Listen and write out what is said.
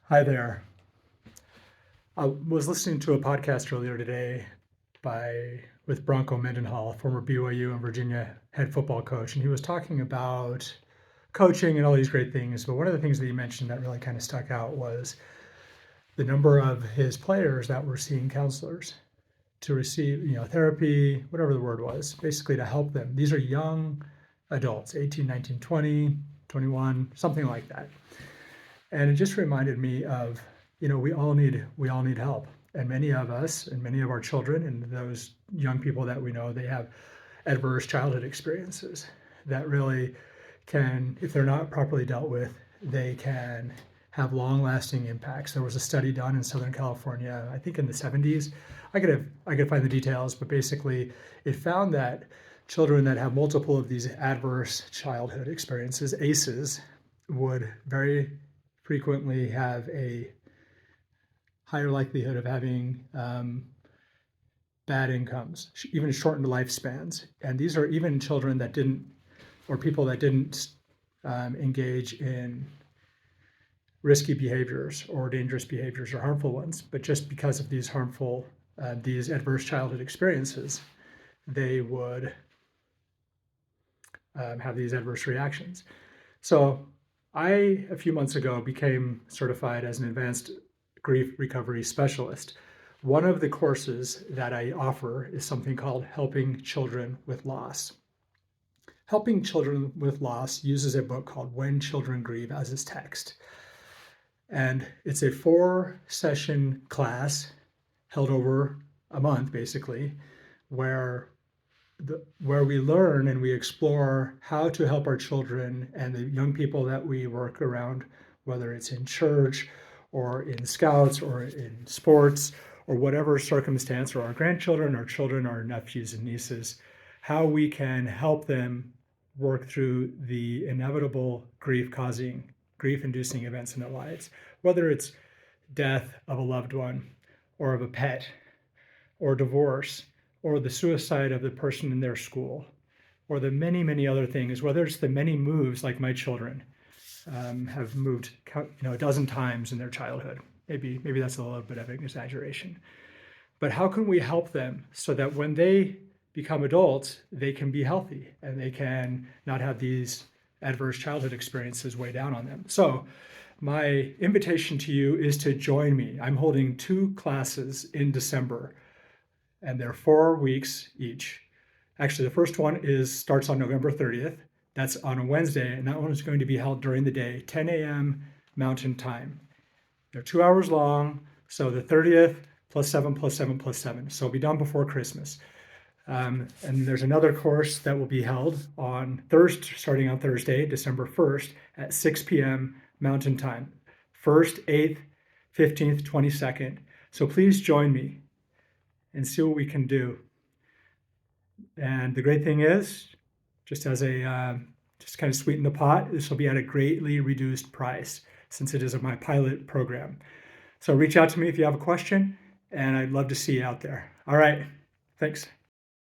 Hi there. I was listening to a podcast earlier today with Bronco Mendenhall, former BYU and Virginia head football coach, and he was talking about coaching and all these great things. But one of the things that he mentioned that really kind of stuck out was the number of his players that were seeing counselors to receive, therapy, whatever the word was, basically to help them. These are young adults, 18, 19, 20, 21, something like that. And it just reminded me of, we all need help. And many of us and many of our children and those young people that we know, they have adverse childhood experiences that really can, if they're not properly dealt with, they can have long-lasting impacts. There was a study done in Southern California, I think in the 70s. I could find the details, but basically it found that children that have multiple of these adverse childhood experiences, ACEs, would very frequently have a higher likelihood of having bad incomes, even shortened lifespans. And these are even children that didn't, or people that didn't engage in risky behaviors or dangerous behaviors or harmful ones, but just because of these adverse childhood experiences, they would have these adverse reactions. So a few months ago, became certified as an advanced grief recovery specialist. One of the courses that I offer is something called Helping Children with Loss. Helping Children with Loss uses a book called When Children Grieve as its text. And it's a 4-session class held over a month, basically, where we learn and we explore how to help our children and the young people that we work around, whether it's in church or in scouts or in sports or whatever circumstance, or our grandchildren, our children, our nephews and nieces, how we can help them work through the inevitable grief-inducing events in their lives, whether it's death of a loved one or of a pet or divorce, or the suicide of the person in their school, or the many, many other things, whether it's the many moves like my children have moved, a dozen times in their childhood. Maybe that's a little bit of an exaggeration. But how can we help them so that when they become adults, they can be healthy and they can not have these adverse childhood experiences weigh down on them? So my invitation to you is to join me. I'm holding 2 classes in December, and they're 4 weeks each. Actually, the first one starts on November 30th. That's on a Wednesday, and that one is going to be held during the day, 10 a.m. Mountain Time. They're 2 hours long, so the 30th plus 7 plus 7 plus 7. So it'll be done before Christmas. And there's another course that will be held starting on Thursday, December 1st at 6 p.m. Mountain Time. 1st, 8th, 15th, 22nd. So please join me and see what we can do. And the great thing is, just kind of sweeten the pot, this will be at a greatly reduced price since it is my pilot program. So reach out to me if you have a question, and I'd love to see you out there. All right, thanks.